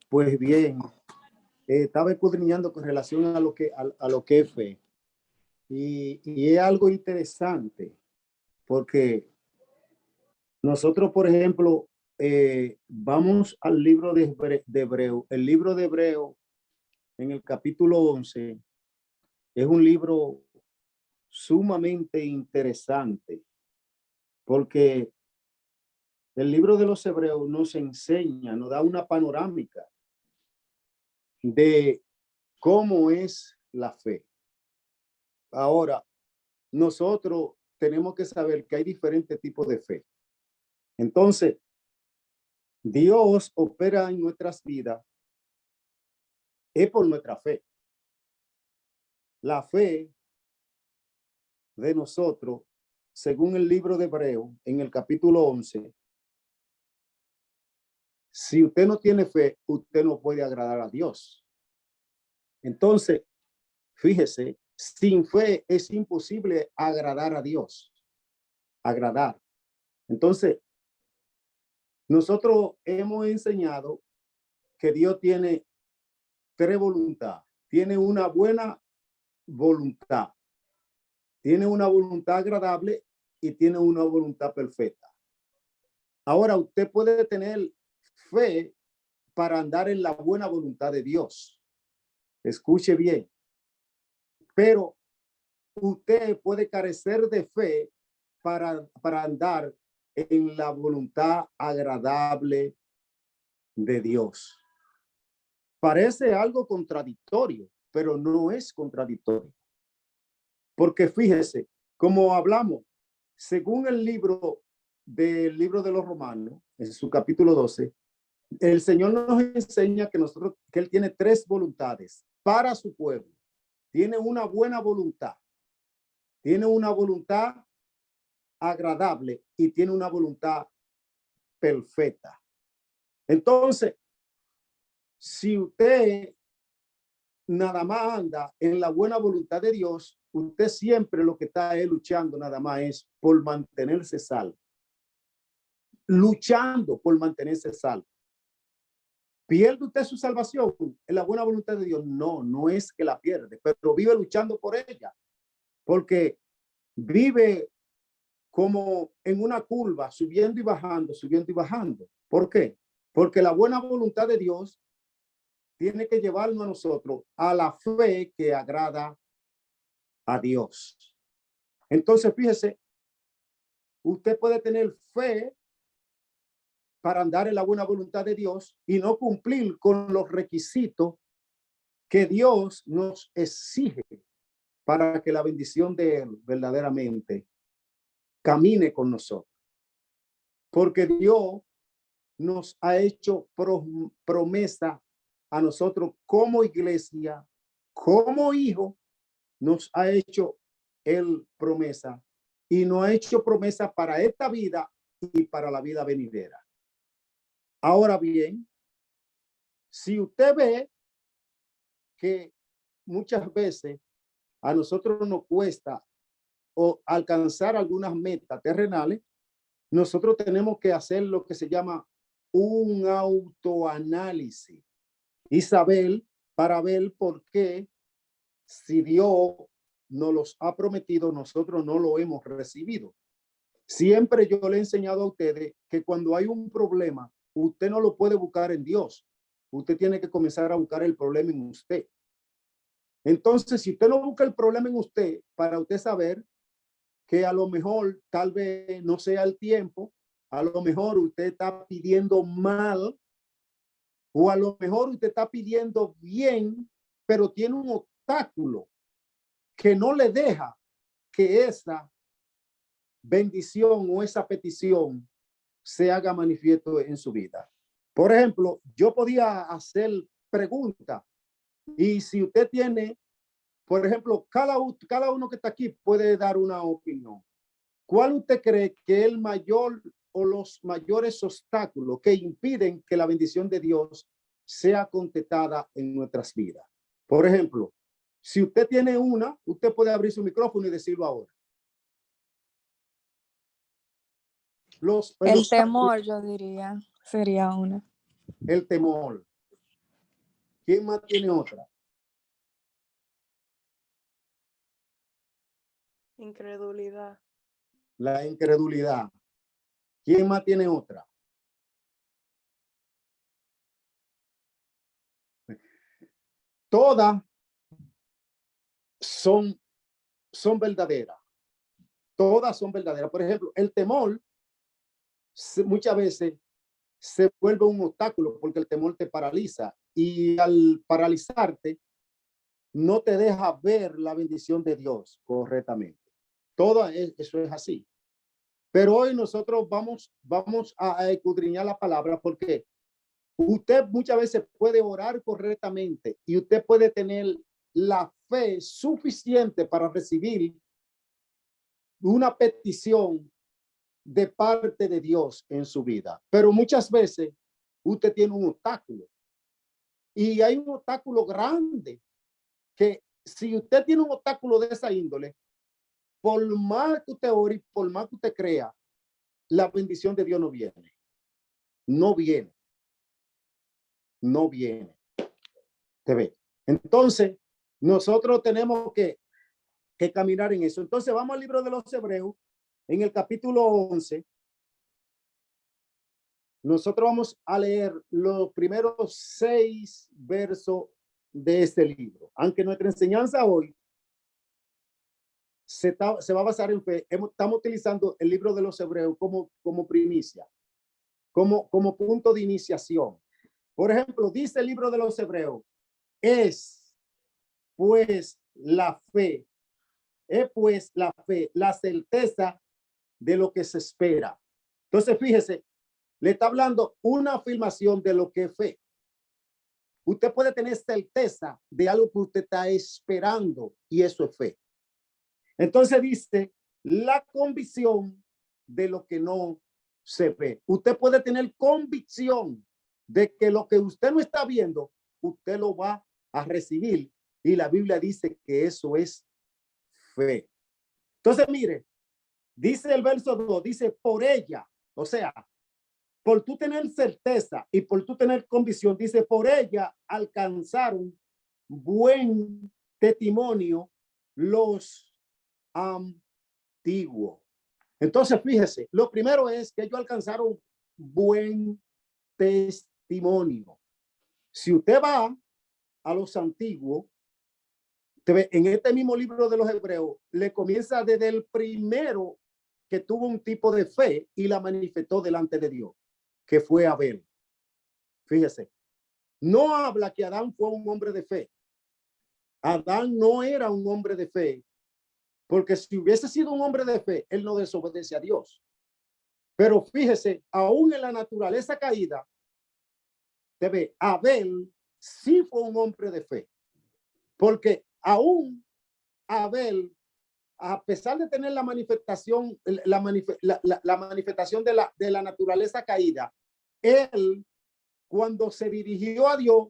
Pues bien, estaba escudriñando con relación a lo que es fe. Y es algo interesante porque nosotros, por ejemplo, vamos al libro de Hebreo. El libro de Hebreo, en el capítulo 11, es un libro sumamente interesante porque el libro de los Hebreos nos enseña, nos da una panorámica de cómo es la fe. Ahora, nosotros tenemos que saber que hay diferentes tipos de fe. Entonces, Dios opera en nuestras vidas es por nuestra fe. La fe de nosotros, según el libro de Hebreo, en el capítulo 11, si usted no tiene fe, usted no puede agradar a Dios. Entonces, fíjese, sin fe es imposible agradar a Dios. Agradar. Entonces, nosotros hemos enseñado que Dios tiene tres voluntades. Tiene una buena voluntad, tiene una voluntad agradable y tiene una voluntad perfecta. Ahora, usted puede tener fe para andar en la buena voluntad de Dios. Escuche bien. Pero usted puede carecer de fe para andar en la voluntad agradable de Dios. Parece algo contradictorio, pero no es contradictorio. Porque fíjese, como hablamos, según el libro de los Romanos, en su capítulo 12, el Señor nos enseña que Él tiene tres voluntades para su pueblo. Tiene una buena voluntad, tiene una voluntad agradable y tiene una voluntad perfecta. Entonces, si usted nada más anda en la buena voluntad de Dios, usted siempre lo que está luchando nada más es por mantenerse salvo. Luchando por mantenerse salvo. ¿Pierde usted su salvación en la buena voluntad de Dios? No, no es que la pierde, pero vive luchando por ella. Porque vive como en una curva, subiendo y bajando, subiendo y bajando. ¿Por qué? Porque la buena voluntad de Dios tiene que llevarnos a nosotros a la fe que agrada a Dios. Entonces, fíjese, usted puede tener fe para andar en la buena voluntad de Dios y no cumplir con los requisitos que Dios nos exige para que la bendición de Él verdaderamente camine con nosotros. Porque Dios nos ha hecho promesa a nosotros como iglesia, como hijo, nos ha hecho Él promesa y nos ha hecho promesa para esta vida y para la vida venidera. Ahora bien, si usted ve que muchas veces a nosotros nos cuesta o alcanzar algunas metas terrenales, nosotros tenemos que hacer lo que se llama un autoanálisis y saber para ver por qué, si Dios nos los ha prometido, nosotros no lo hemos recibido. Siempre yo le he enseñado a ustedes que cuando hay un problema, usted no lo puede buscar en Dios. Usted tiene que comenzar a buscar el problema en usted. Entonces, si usted no busca el problema en usted, para usted saber que a lo mejor tal vez no sea el tiempo, a lo mejor usted está pidiendo mal, o a lo mejor usted está pidiendo bien, pero tiene un obstáculo que no le deja que esa bendición o esa petición se haga manifiesto en su vida. Por ejemplo, yo podía hacer preguntas y si usted tiene, por ejemplo, cada uno que está aquí puede dar una opinión. ¿Cuál usted cree que es el mayor o los mayores obstáculos que impiden que la bendición de Dios sea contestada en nuestras vidas? Por ejemplo, si usted tiene una, usted puede abrir su micrófono y decirlo ahora. El temor, yo diría, sería una. El temor. ¿Quién más tiene otra? Incredulidad. La incredulidad. ¿Quién más tiene otra? Todas son verdaderas. Todas son verdaderas. Por ejemplo, el temor muchas veces se vuelve un obstáculo porque el temor te paraliza y al paralizarte no te deja ver la bendición de Dios correctamente. Todo eso es así. Pero hoy nosotros vamos a escudriñar la palabra porque usted muchas veces puede orar correctamente y usted puede tener la fe suficiente para recibir una petición de parte de Dios en su vida. Pero muchas veces usted tiene un obstáculo y hay un obstáculo grande que si usted tiene un obstáculo de esa índole, por más que usted ore y por más que usted crea, la bendición de Dios no viene. No viene. No viene. ¿Te ve? Entonces, nosotros tenemos que caminar en eso. Entonces, vamos al libro de los Hebreos, en el capítulo 11. Nosotros vamos a leer los primeros 6 versos de este libro. Aunque nuestra enseñanza hoy se va a basar en fe, estamos utilizando el libro de los Hebreos como primicia, como punto de iniciación. Por ejemplo, dice el libro de los Hebreos, es pues la fe, la certeza de lo que se espera. Entonces, fíjese, le está hablando una afirmación de lo que es fe. Usted puede tener certeza de algo que usted está esperando y eso es fe. Entonces dice la convicción de lo que no se ve. Usted puede tener convicción de que lo que usted no está viendo, usted lo va a recibir. Y la Biblia dice que eso es fe. Entonces, mire, dice el verso 2, dice por ella, o sea, por tú tener certeza y por tú tener convicción, dice por ella alcanzaron buen testimonio los antiguos. Entonces, fíjese, lo primero es que ellos alcanzaron buen testimonio. Si usted va a los antiguos, en este mismo libro de los Hebreos, le comienza desde el primero que tuvo un tipo de fe y la manifestó delante de Dios, que fue Abel. Fíjese, no habla que Adán fue un hombre de fe. Adán no era un hombre de fe, porque si hubiese sido un hombre de fe, él no desobedece a Dios. Pero fíjese, aún en la naturaleza caída, Abel sí fue un hombre de fe, porque aún Abel, a pesar de tener la manifestación, la manifestación de la naturaleza caída, él, cuando se dirigió a Dios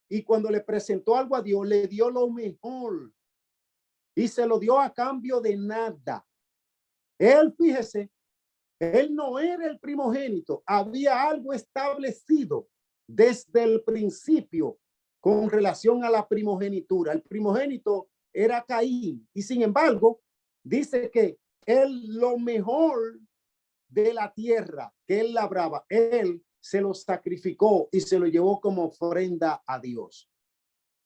y cuando le presentó algo a Dios, le dio lo mejor y se lo dio a cambio de nada. Él, fíjese, él no era el primogénito, había algo establecido desde el principio con relación a la primogenitura. El primogénito era Caín y sin embargo dice que él lo mejor de la tierra que él labraba, él se lo sacrificó y se lo llevó como ofrenda a Dios.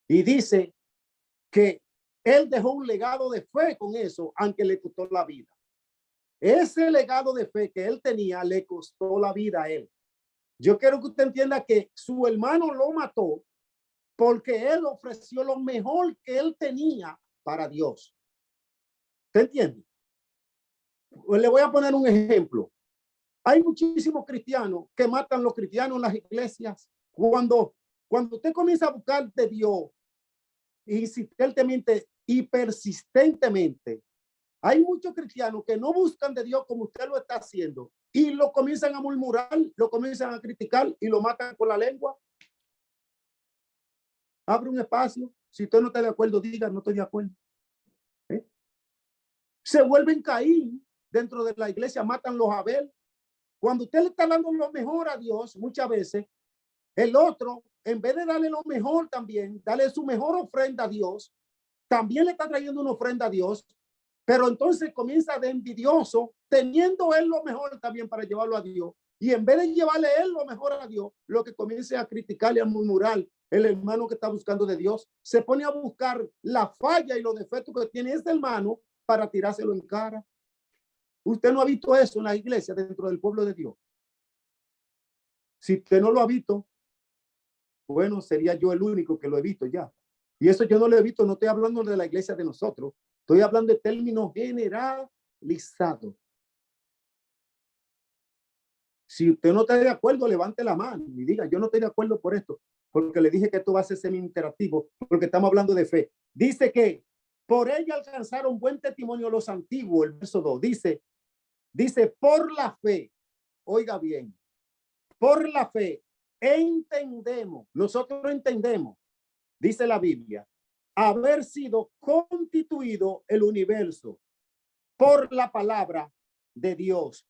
Y dice que él dejó un legado de fe con eso, aunque le costó la vida. Ese legado de fe que él tenía le costó la vida a él. Yo quiero que usted entienda que su hermano lo mató porque él ofreció lo mejor que él tenía para Dios. ¿Te entiende? Pues le voy a poner un ejemplo. Hay muchísimos cristianos que matan a los cristianos en las iglesias. Cuando usted comienza a buscar de Dios insistentemente y persistentemente, hay muchos cristianos que no buscan de Dios como usted lo está haciendo y lo comienzan a murmurar, lo comienzan a criticar y lo matan con la lengua. Abre un espacio. Si usted no está de acuerdo, diga, no estoy de acuerdo. Se vuelven Caín dentro de la iglesia, matan los Abel. Cuando usted le está dando lo mejor a Dios, muchas veces el otro en vez de darle lo mejor también, darle su mejor ofrenda a Dios, también le está trayendo una ofrenda a Dios, pero entonces comienza de envidioso, teniendo él lo mejor también para llevarlo a Dios. Y en vez de llevarle él lo mejor a Dios, lo que comienza a criticarle, a murmurar el hermano que está buscando de Dios, se pone a buscar la falla y los defectos que tiene ese hermano para tirárselo en cara. Usted no ha visto eso en la iglesia dentro del pueblo de Dios. Si usted no lo ha visto, bueno, sería yo el único que lo he visto ya. Y eso yo no lo he visto, no estoy hablando de la iglesia de nosotros, estoy hablando de términos generalizados. Si usted no está de acuerdo, levante la mano y diga, yo no estoy de acuerdo por esto, porque le dije que esto va a ser semi-interactivo, porque estamos hablando de fe. Dice que por ella alcanzaron buen testimonio los antiguos, el verso 2, dice, por la fe, oiga bien, por la fe entendemos, nosotros entendemos, dice la Biblia, haber sido constituido el universo por la palabra de Dios.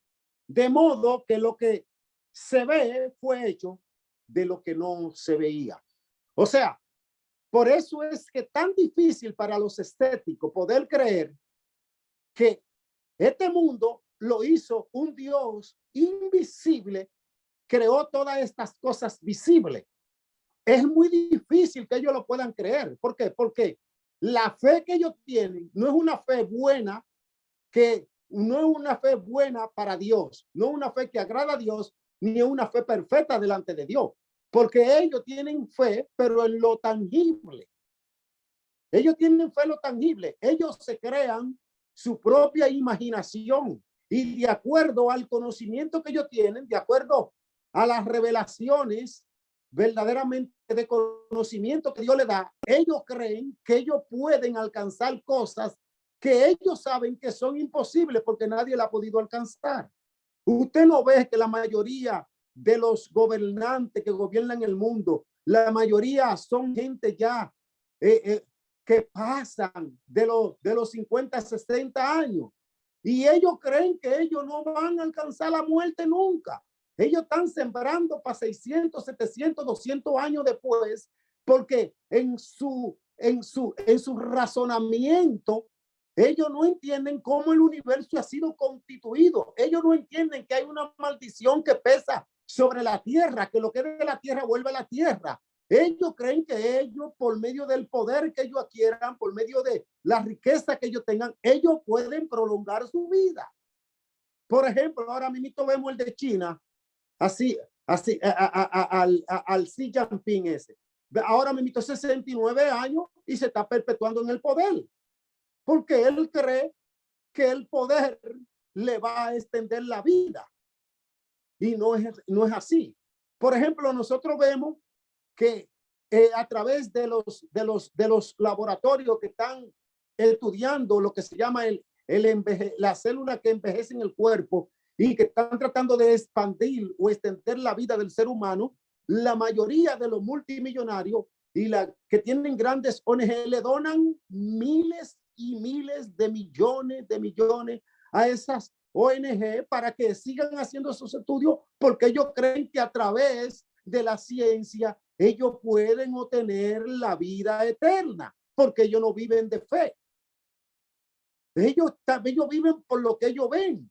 De modo que lo que se ve fue hecho de lo que no se veía. O sea, por eso es que tan difícil para los escépticos poder creer que este mundo lo hizo un Dios invisible, creó todas estas cosas visibles. Es muy difícil que ellos lo puedan creer. ¿Por qué? Porque la fe que ellos tienen no es una fe buena, que no es una fe buena para Dios, no es una fe que agrada a Dios, ni es una fe perfecta delante de Dios, porque ellos tienen fe, pero en lo tangible. Ellos tienen fe en lo tangible. Ellos se crean su propia imaginación y de acuerdo al conocimiento que ellos tienen, de acuerdo a las revelaciones verdaderamente de conocimiento que Dios le da, ellos creen que ellos pueden alcanzar cosas que ellos saben que son imposibles porque nadie la ha podido alcanzar. Usted no ve que la mayoría de los gobernantes que gobiernan el mundo, la mayoría son gente ya que pasan de los 50, 60 años. Y ellos creen que ellos no van a alcanzar la muerte nunca. Ellos están sembrando para 600, 700, 200 años después, porque en su razonamiento, ellos no entienden cómo el universo ha sido constituido. Ellos no entienden que hay una maldición que pesa sobre la tierra, que lo que es de la tierra vuelve a la tierra. Ellos creen que ellos, por medio del poder que ellos adquieran, por medio de la riqueza que ellos tengan, ellos pueden prolongar su vida. Por ejemplo, ahora mismo vemos el de China, así, al Xi Jinping ese. Ahora mismo 69 años y se está perpetuando en el poder, porque él cree que el poder le va a extender la vida. Y no es así. Por ejemplo, nosotros vemos que a través de los laboratorios que están estudiando lo que se llama la célula que envejece en el cuerpo y que están tratando de expandir o extender la vida del ser humano, la mayoría de los multimillonarios y la que tienen grandes ONG le donan miles y miles de millones a esas ONG para que sigan haciendo esos estudios, porque ellos creen que a través de la ciencia ellos pueden obtener la vida eterna, porque ellos no viven de fe. Ellos viven por lo que ellos ven.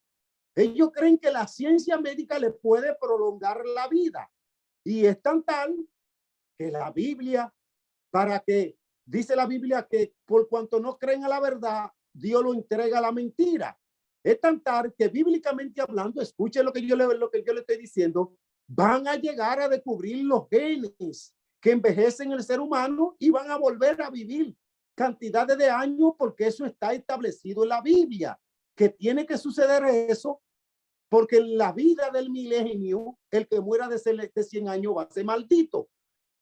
Ellos creen que la ciencia médica les puede prolongar la vida. Y es tan tal que la Biblia, dice la Biblia que por cuanto no creen a la verdad, Dios lo entrega a la mentira. Es tan tal que bíblicamente hablando, escuchen lo que yo le estoy diciendo, van a llegar a descubrir los genes que envejecen el ser humano y van a volver a vivir cantidades de años, porque eso está establecido en la Biblia, que tiene que suceder eso, porque en la vida del milenio, el que muera de 100 años va a ser maldito.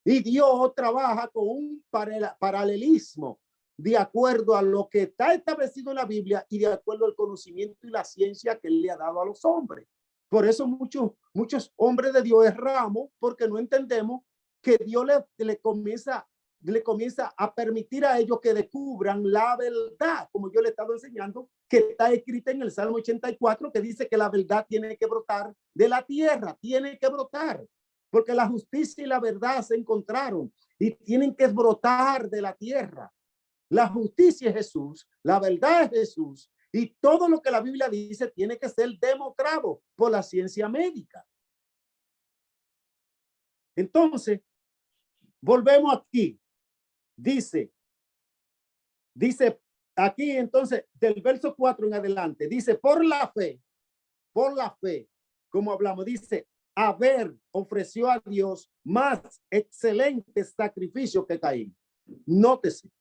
Y Dios trabaja con un paralelismo de acuerdo a lo que está establecido en la Biblia y de acuerdo al conocimiento y la ciencia que Él le ha dado a los hombres. Por eso muchos hombres de Dios erramos, porque no entendemos que Dios le comienza a permitir a ellos que descubran la verdad, como yo le he estado enseñando, que está escrita en el Salmo 84, que dice que la verdad tiene que brotar de la tierra, tiene que brotar. porque la justicia y la verdad se encontraron y tienen que brotar de la tierra. La justicia es Jesús, la verdad es Jesús, y todo lo que la Biblia dice tiene que ser demostrado por la ciencia médica. Entonces, volvemos aquí. Dice aquí entonces, del verso 4 en adelante, dice, por la fe, como hablamos, dice, Abel ofreció a Dios más excelente sacrificio que Caín. Nótese,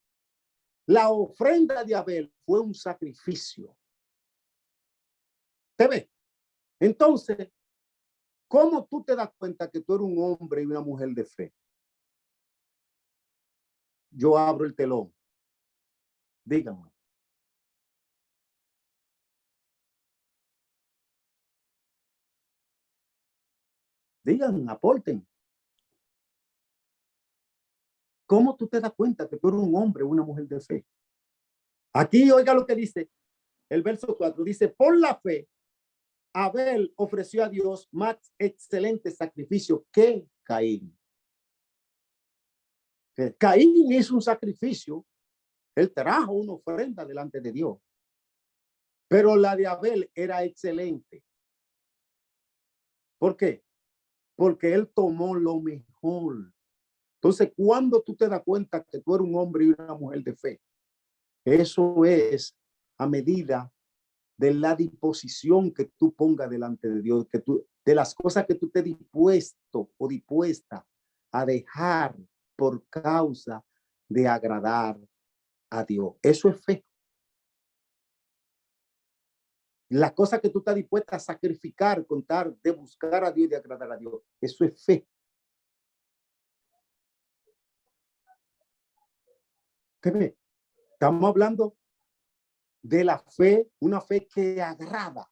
la ofrenda de Abel fue un sacrificio. ¿Te ve? Entonces, ¿cómo tú te das cuenta que tú eres un hombre y una mujer de fe? Yo abro el telón. Díganme. Digan, aporten. ¿Cómo tú te das cuenta que tú eres un hombre o una mujer de fe? Aquí oiga lo que dice el verso 4. Dice, por la fe, Abel ofreció a Dios más excelente sacrificio que Caín. Caín hizo un sacrificio. Él trajo una ofrenda delante de Dios. Pero la de Abel era excelente. ¿Por qué? Porque él tomó lo mejor. Entonces, cuando tú te das cuenta que tú eres un hombre y una mujer de fe, eso es a medida de la disposición que tú pongas delante de Dios, de las cosas que tú estés dispuesto o dispuesta a dejar por causa de agradar a Dios. Eso es fe. Las cosas que tú estás dispuesta a sacrificar, contar, de buscar a Dios y de agradar a Dios. Eso es fe. ¿Qué ve? Estamos hablando de la fe, una fe que agrada,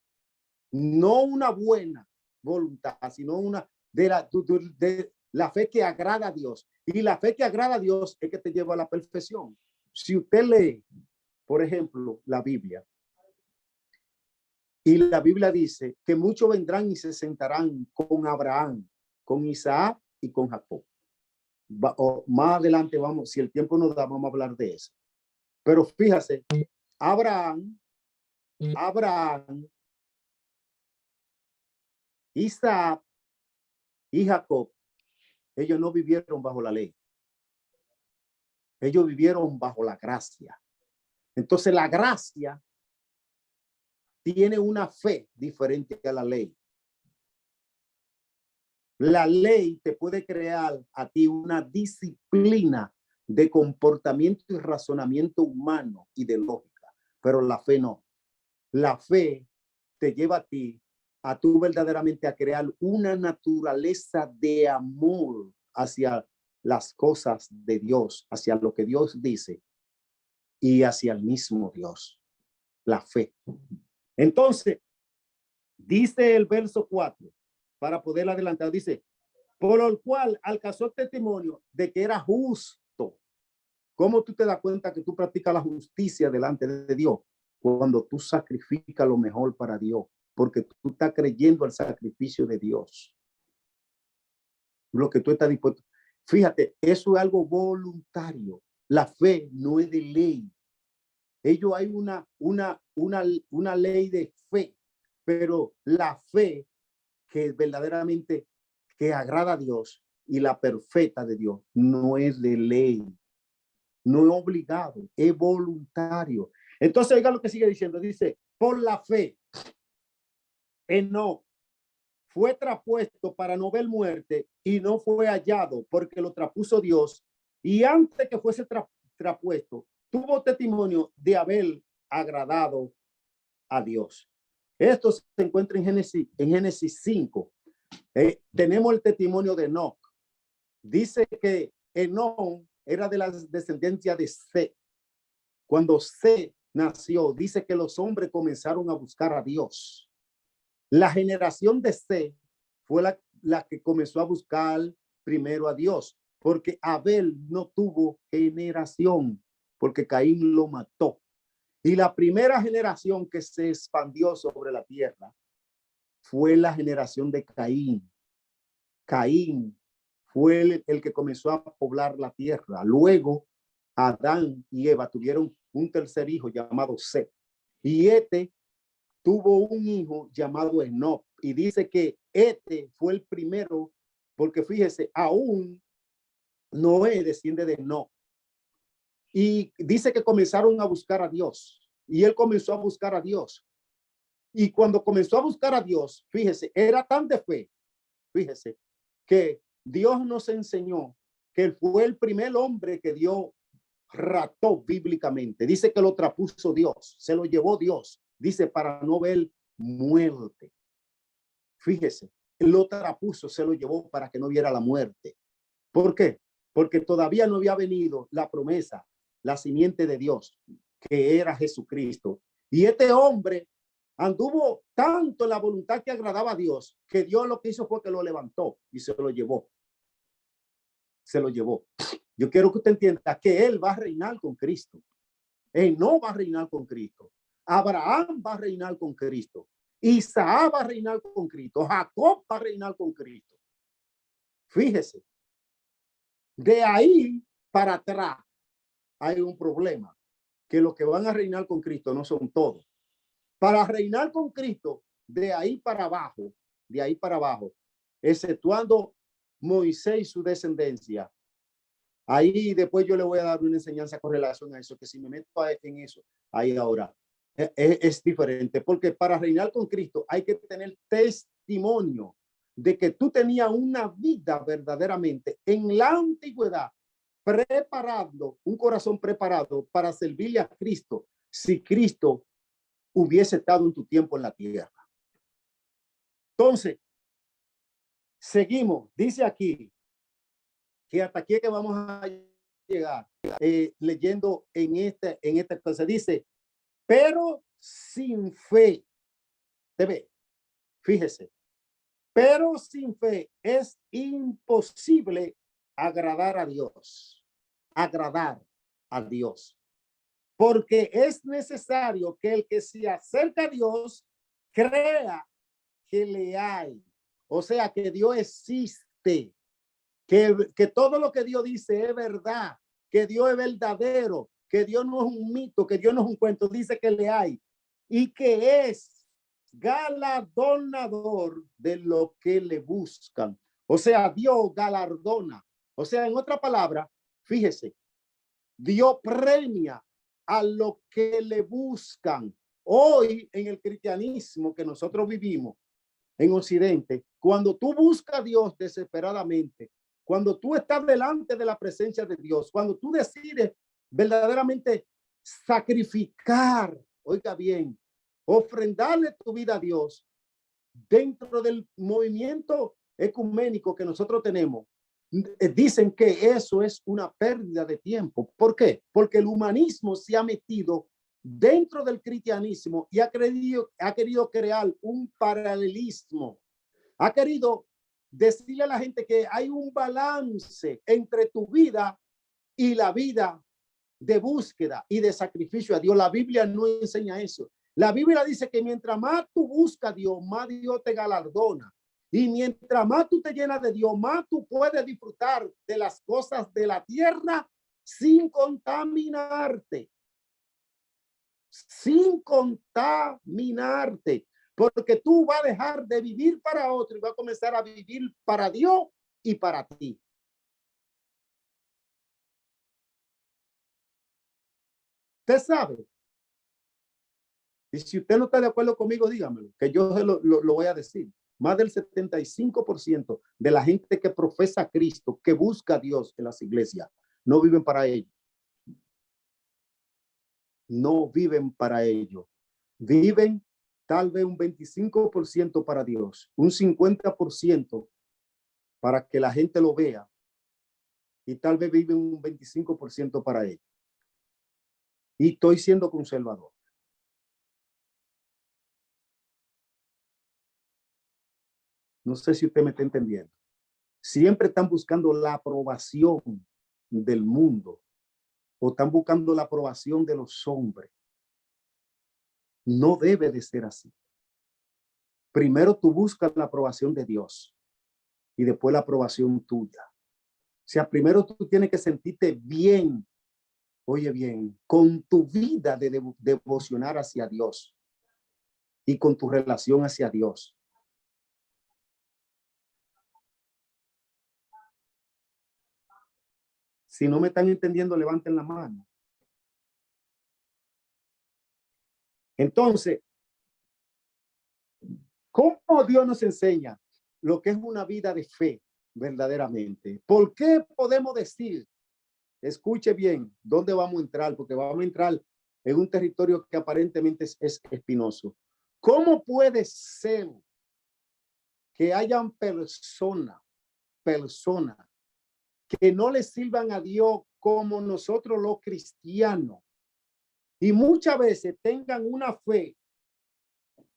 no una buena voluntad, sino una de la fe que agrada a Dios. Y la fe que agrada a Dios es que te lleva a la perfección. Si usted lee, por ejemplo, la Biblia, y la Biblia dice que muchos vendrán y se sentarán con Abraham, con Isaac y con Jacob. Más adelante vamos, si el tiempo nos da, vamos a hablar de eso. Pero fíjate, Abraham, Isaac y Jacob, ellos no vivieron bajo la ley. Ellos vivieron bajo la gracia. Entonces la gracia tiene una fe diferente a la ley. La ley te puede crear a ti una disciplina de comportamiento y razonamiento humano y de lógica, pero la fe no. La fe te lleva a tú verdaderamente a crear una naturaleza de amor hacia las cosas de Dios, hacia lo que Dios dice y hacia el mismo Dios. La fe. Entonces, dice el verso 4, para poder adelantar, dice, por el cual alcanzó testimonio de que era justo. ¿Cómo tú te das cuenta que tú practicas la justicia delante de Dios? Cuando tú sacrificas lo mejor para Dios, porque tú estás creyendo al sacrificio de Dios. Lo que tú estás dispuesto. Fíjate, eso es algo voluntario. La fe no es de ley. Ello hay una ley de fe, pero la fe que verdaderamente que agrada a Dios y la perfecta de Dios no es de ley, no es obligado, es voluntario. Entonces, oiga lo que sigue diciendo, dice, por la fe, Enoc fue traspuesto para no ver muerte y no fue hallado porque lo traspuso Dios. Y antes que fuese traspuesto, tuvo testimonio de haber agradado a Dios. Esto se encuentra en Génesis 5. Tenemos el testimonio de Enoc. Dice que Enoc era de la descendencia de Set. Cuando Set nació, dice que los hombres comenzaron a buscar a Dios. La generación de Set fue la que comenzó a buscar primero a Dios, porque Abel no tuvo generación, porque Caín lo mató. Y la primera generación que se expandió sobre la tierra fue la generación de Caín. Caín fue el que comenzó a poblar la tierra. Luego, Adán y Eva tuvieron un tercer hijo llamado Set. Y tuvo un hijo llamado Enoc. Y dice que fue el primero, porque fíjese, aún Noé desciende de Enoc. Y dice que comenzaron a buscar a Dios. Y él comenzó a buscar a Dios. Y cuando comenzó a buscar a Dios, fíjese, era tan de fe, fíjese, que Dios nos enseñó que él fue el primer hombre que Dios rató bíblicamente. Dice que lo trapuso Dios, se lo llevó Dios. Dice para no ver muerte. Fíjese, lo trapuso, se lo llevó para que no viera la muerte. ¿Por qué? Porque todavía no había venido la promesa, la simiente de Dios, que era Jesucristo. Y este hombre anduvo tanto en la voluntad que agradaba a Dios, que Dios lo que hizo fue que lo levantó y se lo llevó. Se lo llevó. Yo quiero que usted entienda que él va a reinar con Cristo. Él no va a reinar con Cristo. Abraham va a reinar con Cristo. Isaac va a reinar con Cristo. Jacob va a reinar con Cristo. Fíjese. De ahí para atrás hay un problema, que los que van a reinar con Cristo no son todos. Para reinar con Cristo, de ahí para abajo, exceptuando Moisés y su descendencia, ahí después yo le voy a dar una enseñanza con relación a eso, que si me meto en eso, ahí ahora es diferente, porque para reinar con Cristo hay que tener testimonio de que tú tenías una vida verdaderamente en la antigüedad, preparando, un corazón preparado para servirle a Cristo, si Cristo hubiese estado en tu tiempo en la tierra. Entonces, seguimos, dice aquí, que hasta aquí es que vamos a llegar, leyendo en esta cosa, dice, pero sin fe, te ve, fíjese, pero sin fe es imposible agradar a Dios, porque es necesario que el que se acerca a Dios crea que le hay, o sea, que Dios existe, que todo lo que Dios dice es verdad, que Dios es verdadero, que Dios no es un mito, que Dios no es un cuento, dice que le hay y que es galardonador de lo que le buscan. O sea, Dios galardona. O sea, en otra palabra, fíjese, Dios premia a lo que le buscan. Hoy en el cristianismo que nosotros vivimos en Occidente, cuando tú buscas a Dios desesperadamente, cuando tú estás delante de la presencia de Dios, cuando tú decides verdaderamente sacrificar, oiga bien, ofrendarle tu vida a Dios dentro del movimiento ecuménico que nosotros tenemos, dicen que eso es una pérdida de tiempo. ¿Por qué? Porque el humanismo se ha metido dentro del cristianismo y ha querido crear un paralelismo. Ha querido decirle a la gente que hay un balance entre tu vida y la vida de búsqueda y de sacrificio a Dios. La Biblia no enseña eso. La Biblia dice que mientras más tú buscas a Dios, más Dios te galardona. Y mientras más tú te llenas de Dios, más tú puedes disfrutar de las cosas de la tierra sin contaminarte. Sin contaminarte. Porque tú vas a dejar de vivir para otro y vas a comenzar a vivir para Dios y para ti. Usted sabe. Y si usted no está de acuerdo conmigo, dígamelo, que yo lo voy a decir. Más del 75% de la gente que profesa a Cristo, que busca a Dios en las iglesias, no viven para ello. No viven para ello. Viven tal vez un 25% para Dios, un 50% para que la gente lo vea y tal vez viven un 25% para ello. Y estoy siendo conservador. No sé si usted me está entendiendo. Siempre están buscando la aprobación del mundo o están buscando la aprobación de los hombres. No debe de ser así. Primero tú buscas la aprobación de Dios. y después la aprobación tuya. O sea, primero tú tienes que sentirte bien, oye bien, con tu vida de devocionar hacia Dios y con tu relación hacia Dios. Si no me están entendiendo, levanten la mano. Entonces, ¿cómo Dios nos enseña lo que es una vida de fe verdaderamente? ¿Por qué podemos decir, escuche bien, dónde vamos a entrar? Porque vamos a entrar en un territorio que aparentemente es espinoso. ¿Cómo puede ser que hayan personas que no le sirvan a Dios como nosotros los cristianos y muchas veces tengan una fe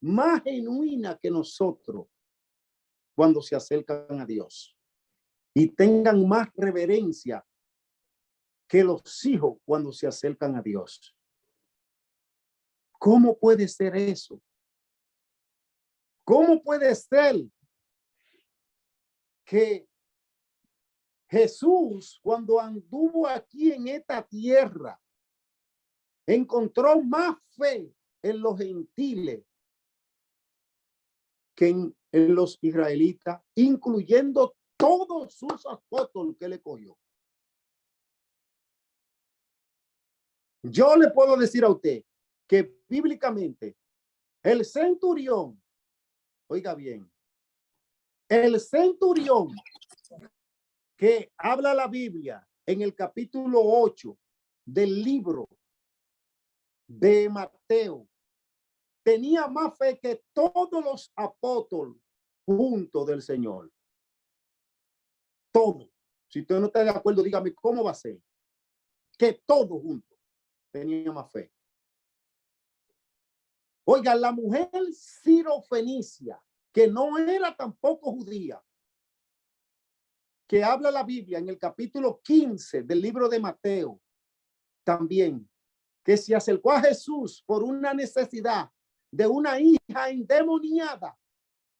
más genuina que nosotros cuando se acercan a Dios y tengan más reverencia que los hijos cuando se acercan a Dios? ¿Cómo puede ser eso? ¿Cómo puede ser que Jesús, cuando anduvo aquí en esta tierra, encontró más fe en los gentiles que en los israelitas, incluyendo todos sus apóstoles que le cogió? Yo le puedo decir a usted que bíblicamente el centurión, oiga bien, el centurión que habla la Biblia en el capítulo 8 del libro de Mateo, tenía más fe que todos los apóstoles juntos del Señor. Todo. Si usted no está de acuerdo, dígame cómo va a ser. Que todos juntos tenía más fe. Oiga, la mujer sirofenicia, que no era tampoco judía, que habla la Biblia en el capítulo 15 del libro de Mateo, también, que se acercó a Jesús por una necesidad de una hija endemoniada,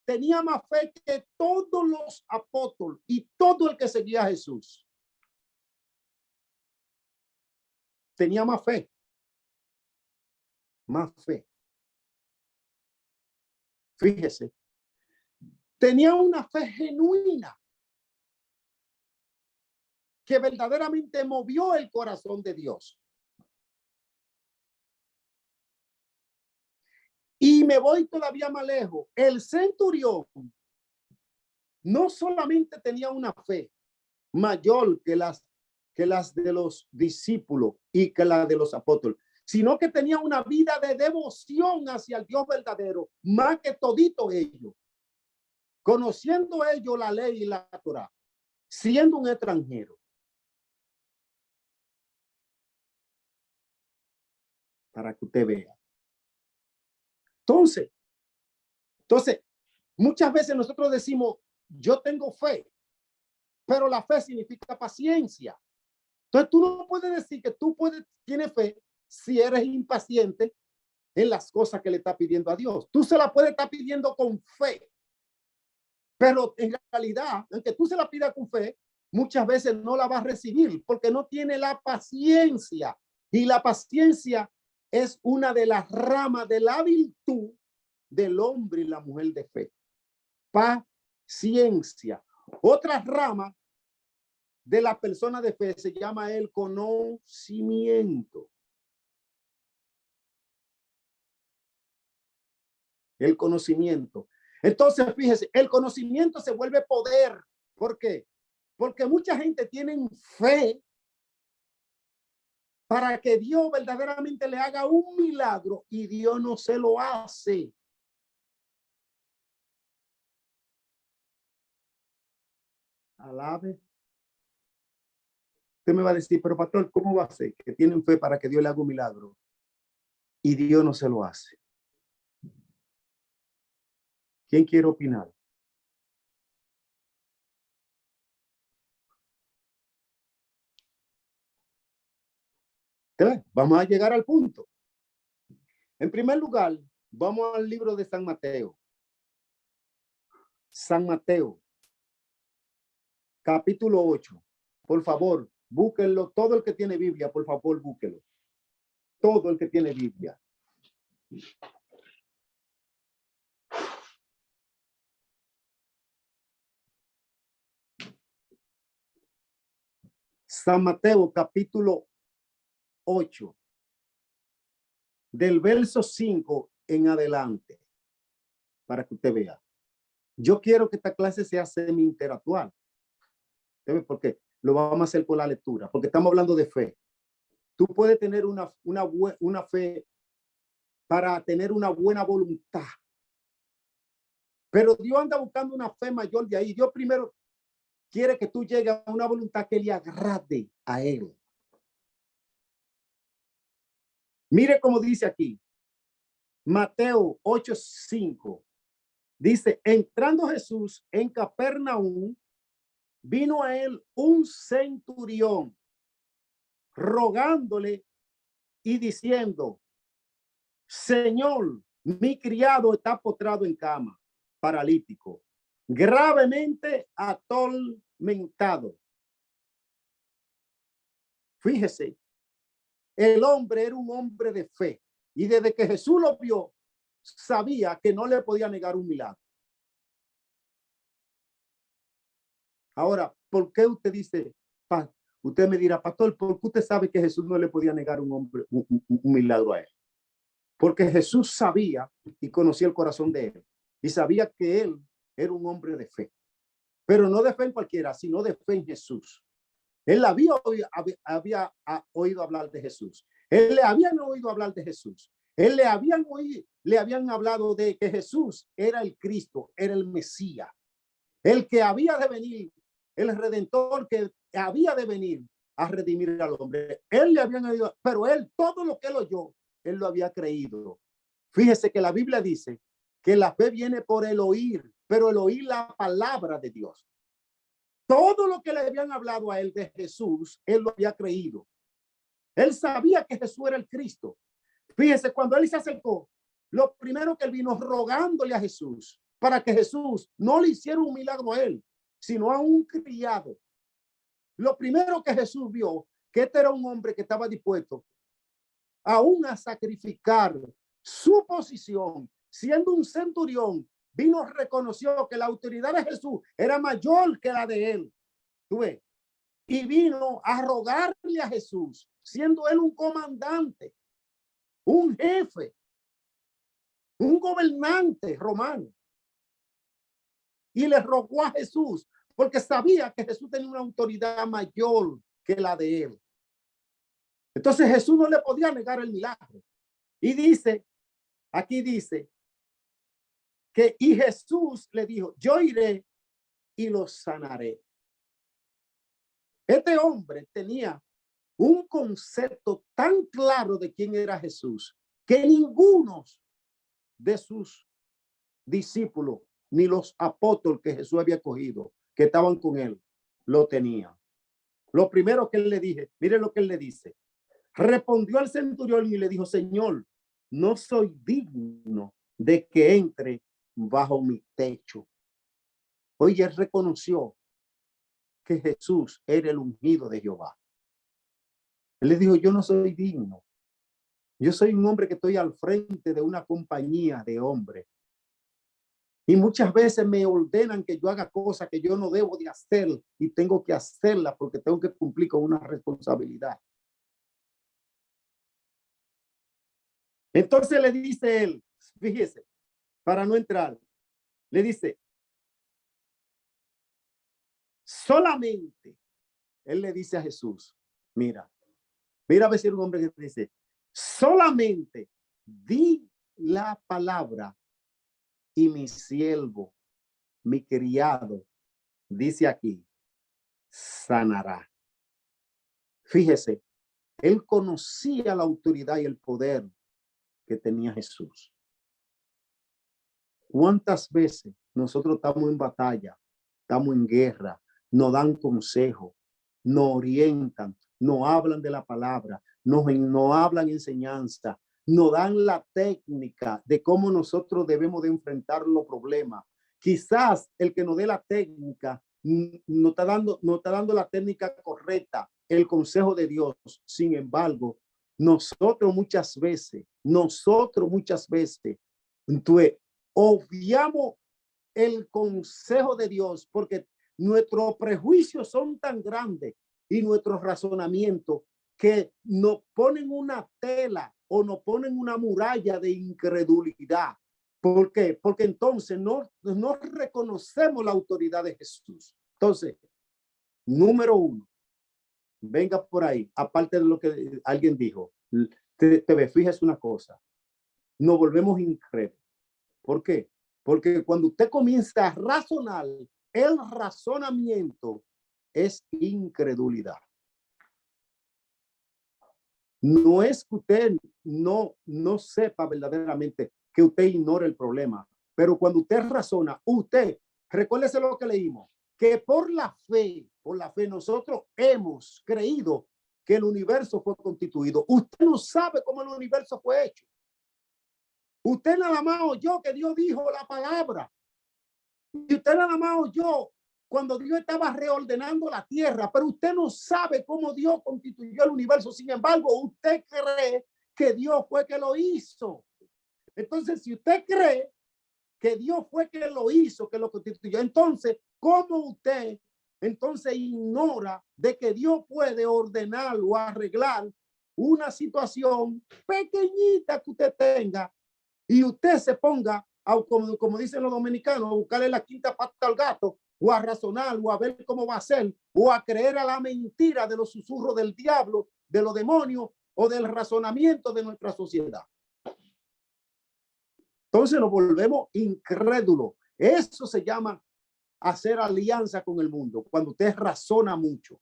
tenía más fe que todos los apóstoles y todo el que seguía a Jesús. Tenía más fe. Más fe. Fíjese. Tenía una fe genuina que verdaderamente movió el corazón de Dios. Y me voy todavía más lejos. El centurión no solamente tenía una fe mayor que las de los discípulos y que la de los apóstoles, sino que tenía una vida de devoción hacia el Dios verdadero, más que todito ellos, conociendo ellos la ley y la Torá, siendo un extranjero. Para que usted vea. Entonces, muchas veces nosotros decimos, yo tengo fe, pero la fe significa paciencia. Entonces tú no puedes decir que tienes fe si eres impaciente en las cosas que le está pidiendo a Dios. Tú se la puedes estar pidiendo con fe, pero en realidad, aunque tú se la pidas con fe, muchas veces no la vas a recibir porque no tiene la paciencia. Y la paciencia es una de las ramas de la virtud del hombre y la mujer de fe. Paciencia. Otra rama de la persona de fe se llama el conocimiento. El conocimiento. Entonces, fíjese, el conocimiento se vuelve poder. ¿Por qué? Porque mucha gente tiene fe para que Dios verdaderamente le haga un milagro y Dios no se lo hace. Alabe. Usted me va a decir, pero pastor, ¿cómo va a ser que tienen fe para que Dios le haga un milagro y Dios no se lo hace? ¿Quién quiere opinar? Entonces, vamos a llegar al punto. En primer lugar, vamos al libro de San Mateo. San Mateo. capítulo 8. Por favor, búsquenlo. Todo el que tiene Biblia, por favor, búsquelo. Todo el que tiene Biblia. San Mateo, capítulo 8. Del verso 5 en adelante. Para que usted vea. Yo quiero que esta clase sea semi-interactual. ¿Por qué? Lo vamos a hacer con la lectura, porque estamos hablando de fe. Tú puedes tener una fe para tener una buena voluntad. Pero Dios anda buscando una fe mayor de ahí. Dios primero quiere que tú llegues a una voluntad que le agrade a Él. Mire cómo dice aquí. Mateo 8:5. Dice, entrando Jesús en Capernaum, vino a él un centurión rogándole y diciendo, Señor, mi criado está postrado en cama, paralítico, gravemente atormentado. Fíjese, el hombre era un hombre de fe y desde que Jesús lo vio, sabía que no le podía negar un milagro. Ahora, ¿por qué usted dice, usted me dirá, pastor, ¿por qué usted sabe que Jesús no le podía negar un milagro a él? Porque Jesús sabía y conocía el corazón de él y sabía que él era un hombre de fe, pero no de fe en cualquiera, sino de fe en Jesús. Él había oído hablar de Jesús. Él le habían oído hablar de Jesús. Él le habían hablado de que Jesús era el Cristo, era el Mesías, el que había de venir, el Redentor que había de venir a redimir al hombre. Él le habían oído, pero él, todo lo que él oyó, él lo había creído. Fíjese que la Biblia dice que la fe viene por el oír, pero el oír la palabra de Dios. Todo lo que le habían hablado a él de Jesús, él lo había creído. Él sabía que Jesús era el Cristo. Fíjese, cuando él se acercó, lo primero que él vino rogándole a Jesús para que Jesús no le hiciera un milagro a él, sino a un criado. Lo primero que Jesús vio, que este era un hombre que estaba dispuesto aún a sacrificar su posición, siendo un centurión, vino, reconoció que la autoridad de Jesús era mayor que la de él. ¿Tú ves? Y vino a rogarle a Jesús, siendo él un comandante, un jefe, un gobernante romano. Y le rogó a Jesús, porque sabía que Jesús tenía una autoridad mayor que la de él. Entonces Jesús no le podía negar el milagro. Y dice, aquí dice, que y Jesús le dijo, yo iré y lo sanaré. Este hombre tenía un concepto tan claro de quién era Jesús, que ninguno de sus discípulos, ni los apóstoles que Jesús había cogido, que estaban con él, lo tenían. Lo primero que él le dije, mire lo que él le dice. Respondió al centurión y le dijo, Señor, no soy digno de que entre bajo mi techo. Oye, él reconoció que Jesús era el ungido de Jehová. Él le dijo, yo no soy digno. Yo soy un hombre que estoy al frente de una compañía de hombres. Y muchas veces me ordenan que yo haga cosas que yo no debo de hacer y tengo que hacerlas porque tengo que cumplir con una responsabilidad. Entonces le dice él, fíjese, para no entrar, le dice, solamente, él le dice a Jesús, mira a ver si era un hombre que dice, solamente di la palabra y mi siervo, mi criado, dice aquí, sanará. Fíjese, él conocía la autoridad y el poder que tenía Jesús. ¿Cuántas veces nosotros estamos en batalla, estamos en guerra, nos dan consejo, nos orientan, nos hablan de la palabra, nos hablan enseñanza, nos dan la técnica de cómo nosotros debemos de enfrentar los problemas? Quizás el que nos dé la técnica no está dando la técnica correcta, el consejo de Dios. Sin embargo, nosotros muchas veces, entonces, obviamos el consejo de Dios porque nuestros prejuicios son tan grandes y nuestros razonamientos que nos ponen una tela o nos ponen una muralla de incredulidad. ¿Por qué? Porque entonces no reconocemos la autoridad de Jesús. Entonces, número uno, venga por ahí, aparte de lo que alguien dijo, fíjese una cosa, nos volvemos incrédulos. ¿Por qué? Porque cuando usted comienza a razonar, el razonamiento es incredulidad. No es que usted no sepa verdaderamente que usted ignore el problema, pero cuando usted razona, recuérdese lo que leímos, que por la fe nosotros hemos creído que el universo fue constituido. Usted no sabe cómo el universo fue hecho. Usted nada más oyó que Dios dijo la palabra. Y usted nada más oyó cuando Dios estaba reordenando la tierra, pero usted no sabe cómo Dios constituyó el universo. Sin embargo, usted cree que Dios fue que lo hizo. Entonces, si usted cree que Dios fue que lo hizo, que lo constituyó, entonces, ¿cómo usted entonces ignora de que Dios puede ordenar o arreglar una situación pequeñita que usted tenga y usted se ponga, como dicen los dominicanos, a buscarle la quinta pata al gato, o a razonar, o a ver cómo va a ser, o a creer a la mentira de los susurros del diablo, de los demonios, o del razonamiento de nuestra sociedad? Entonces nos volvemos incrédulos. Eso se llama hacer alianza con el mundo, cuando usted razona mucho.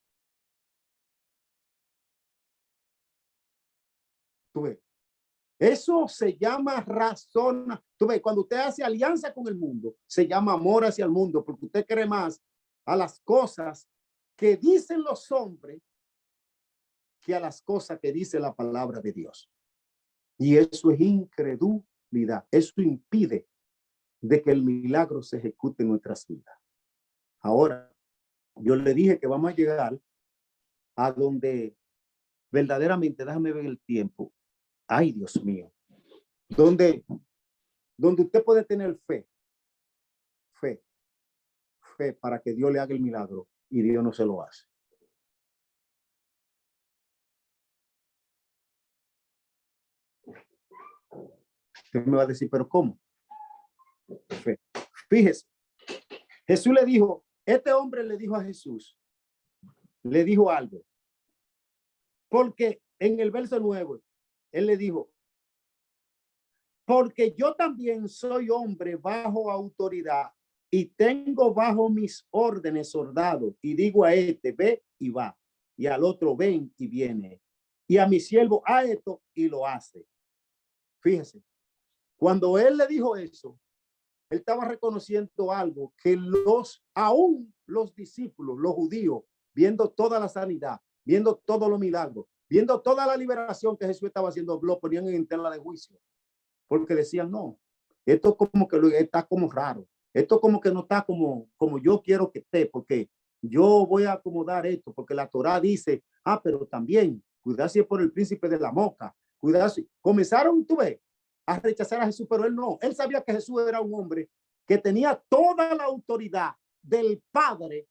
¿Tú ves? Eso se llama razón. Tú ves, cuando usted hace alianza con el mundo, se llama amor hacia el mundo, porque usted cree más a las cosas que dicen los hombres que a las cosas que dice la palabra de Dios. Y eso es incredulidad. Eso impide de que el milagro se ejecute en nuestras vidas. Ahora, yo le dije que vamos a llegar a donde verdaderamente, déjame ver el tiempo. Ay, Dios mío. Donde usted puede tener fe para que Dios le haga el milagro y Dios no se lo hace. Usted me va a decir, pero ¿cómo? Fe. Fíjese, Jesús le dijo, este hombre le dijo a Jesús, le dijo algo, porque en el verso 9, él le dijo, porque yo también soy hombre bajo autoridad y tengo bajo mis órdenes soldados, y digo a este, ve y va, y al otro, ven y viene, y a mi siervo, a esto y lo hace. Fíjese, cuando él le dijo eso, él estaba reconociendo algo que aún los discípulos, los judíos, viendo toda la sanidad, viendo todos los milagros, viendo toda la liberación que Jesús estaba haciendo, lo ponían en tela de juicio, porque decían, no, esto como que está como raro, esto como que no está como yo quiero que esté, porque yo voy a acomodar esto, porque la Torá dice, pero también, cuidarse por el príncipe de la Moca, cuidarse. Comenzaron, tú ves, a rechazar a Jesús, pero él no, él sabía que Jesús era un hombre que tenía toda la autoridad del Padre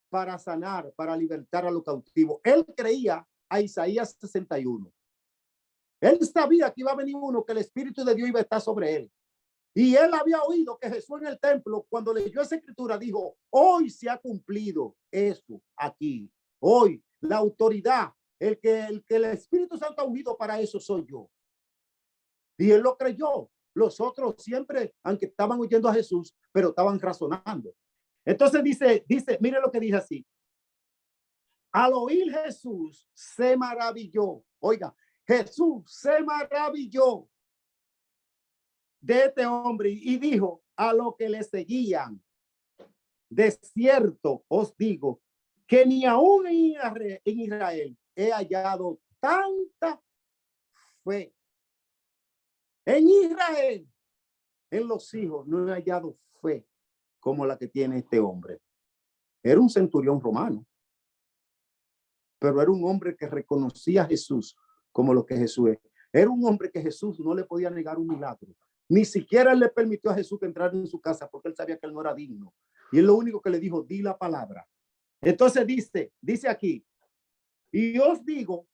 para sanar, para libertar a los cautivos. Él creía a Isaías 61. Él sabía que iba a venir uno, que el Espíritu de Dios iba a estar sobre él. Y él había oído que Jesús en el templo, cuando leyó esa escritura, dijo, hoy se ha cumplido eso aquí. Hoy la autoridad, el que el Espíritu Santo ha ungido para eso soy yo. Y él lo creyó. Los otros siempre, aunque estaban oyendo a Jesús, pero estaban razonando. Entonces dice, mire lo que dice así. Al oír Jesús se maravilló. Oiga, Jesús se maravilló de este hombre y dijo a los que le seguían, de cierto os digo que ni aún en Israel he hallado tanta fe. En Israel, en los hijos, no he hallado fe como la que tiene este hombre. Era un centurión romano, pero era un hombre que reconocía a Jesús como lo que Jesús es. Era un hombre que Jesús no le podía negar un milagro. Ni siquiera le permitió a Jesús que entrara en su casa porque él sabía que él no era digno. Y él lo único que le dijo, di la palabra. Entonces dice aquí, y os digo,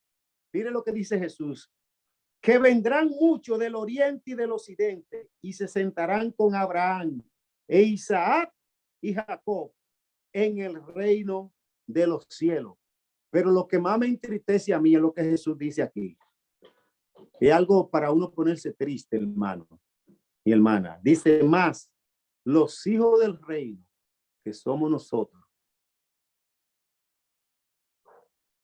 mire lo que dice Jesús, que vendrán muchos del oriente y del occidente y se sentarán con Abraham e Isaac y Jacob en el reino de los cielos. Pero lo que más me entristece a mí es lo que Jesús dice aquí. Es algo para uno ponerse triste, hermano y hermana. Dice más, los hijos del reino, que somos nosotros.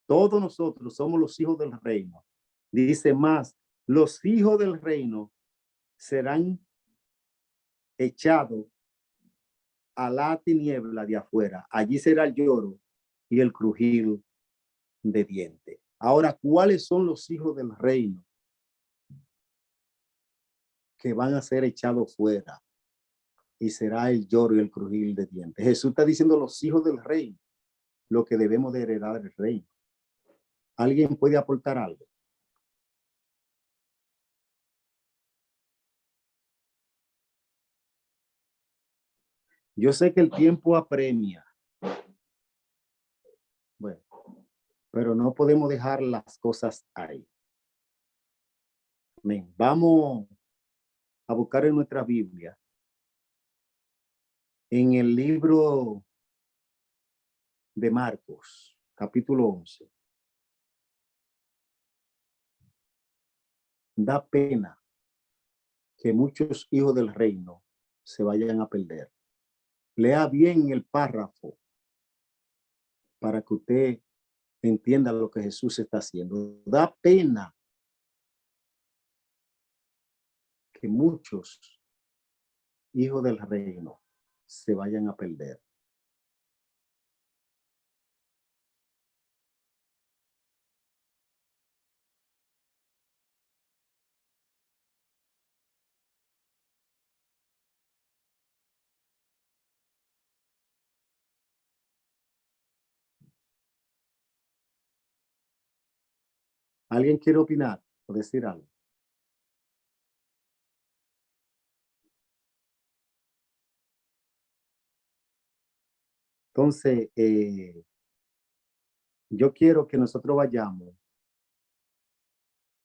Todos nosotros somos los hijos del reino. Dice más, los hijos del reino serán echados a la tiniebla de afuera. Allí será el lloro y el crujir de dientes. Ahora, ¿cuáles son los hijos del reino que van a ser echados fuera? Y será el lloro y el crujir de dientes. Jesús está diciendo los hijos del reino, lo que debemos de heredar del reino. ¿Alguien puede aportar algo? Yo sé que el tiempo apremia. Bueno, pero no podemos dejar las cosas ahí. Amén. Vamos a buscar en nuestra Biblia, en el libro de Marcos, capítulo 11. Da pena que muchos hijos del reino se vayan a perder. Lea bien el párrafo para que usted entienda lo que Jesús está haciendo. Da pena que muchos hijos del reino se vayan a perder. ¿Alguien quiere opinar o decir algo? Entonces, yo quiero que nosotros vayamos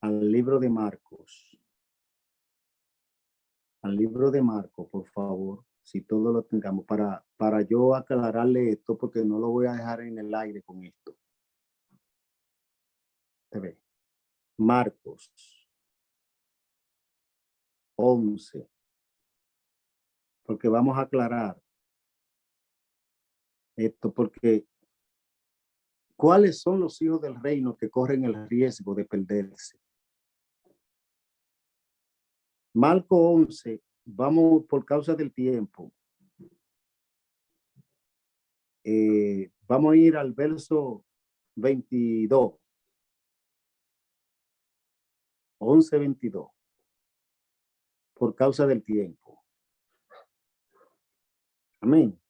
al libro de Marcos. Al libro de Marcos, por favor, si todo lo tengamos, para yo aclararle esto, porque no lo voy a dejar en el aire con esto. Marcos 11, porque vamos a aclarar esto, porque ¿cuáles son los hijos del reino que corren el riesgo de perderse? Marcos 11, vamos por causa del tiempo. Vamos a ir al verso 22. 11:22. Por causa del tiempo. Amén.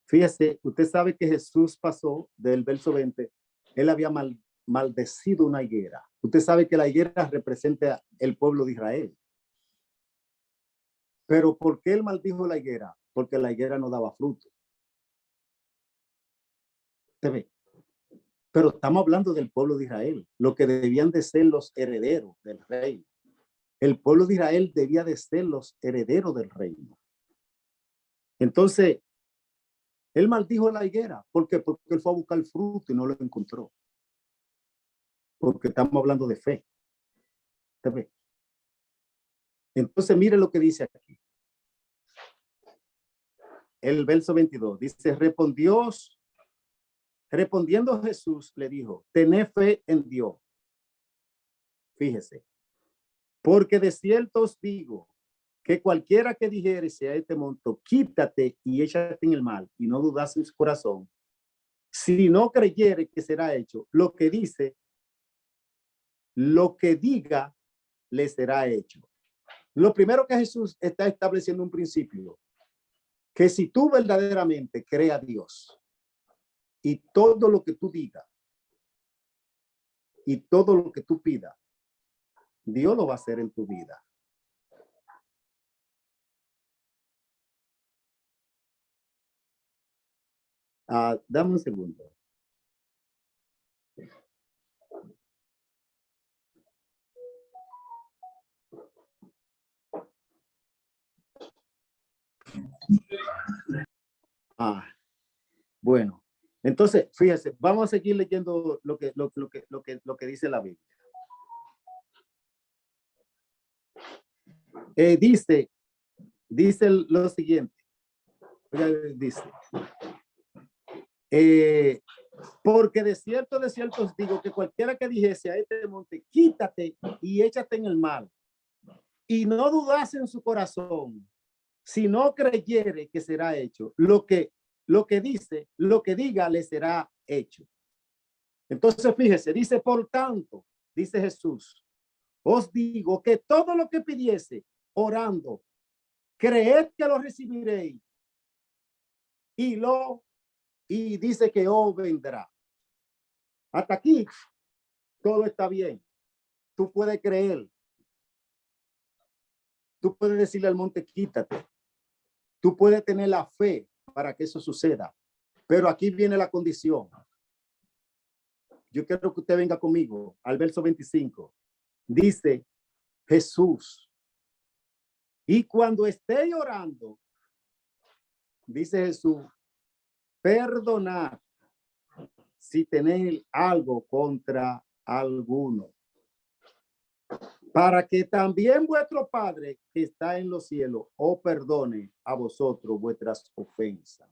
Fíjese, usted sabe que Jesús pasó del verso 20. Él había maldecido una higuera. Usted sabe que la higuera representa el pueblo de Israel. Pero ¿por qué él maldijo la higuera? Porque la higuera no daba fruto. ¿Usted ve? Pero estamos hablando del pueblo de Israel, lo que debían de ser los herederos del reino. El pueblo de Israel debía de ser los herederos del reino. Entonces, él maldijo la higuera. ¿Por qué? Porque él fue a buscar el fruto y no lo encontró. Porque estamos hablando de fe. ¿Usted ve? Entonces, mire lo que dice aquí. El verso 22 dice, respondiendo Jesús le dijo, tened fe en Dios. Fíjese, porque de cierto os digo que cualquiera que dijere a este monte, quítate y échate en el mar, y no dudas en su corazón, si no creyere que será hecho, lo que diga, le será hecho. Lo primero que Jesús está estableciendo un principio, que si tú verdaderamente crees a Dios, y todo lo que tú digas y todo lo que tú pidas, Dios lo va a hacer en tu vida. Dame un segundo. Bueno, entonces, fíjese, vamos a seguir leyendo lo que dice la Biblia. Dice lo siguiente. Dice, porque de cierto os digo que cualquiera que dijese a este monte, quítate y échate en el mar, y no dudase en su corazón, si no creyere que será hecho, lo que diga le será hecho. Entonces, fíjese, dice, por tanto, dice Jesús, os digo que todo lo que pidiese orando, creed que lo recibiréis y dice que os vendrá. Hasta aquí todo está bien. Tú puedes creer. Tú puedes decirle al monte, quítate. Tú puedes tener la fe para que eso suceda. Pero aquí viene la condición. Yo quiero que usted venga conmigo al verso 25. Dice Jesús, y cuando esté orando, dice Jesús, perdonad si tenéis algo contra alguno, para que también vuestro Padre que está en los cielos os perdone a vosotros vuestras ofensas.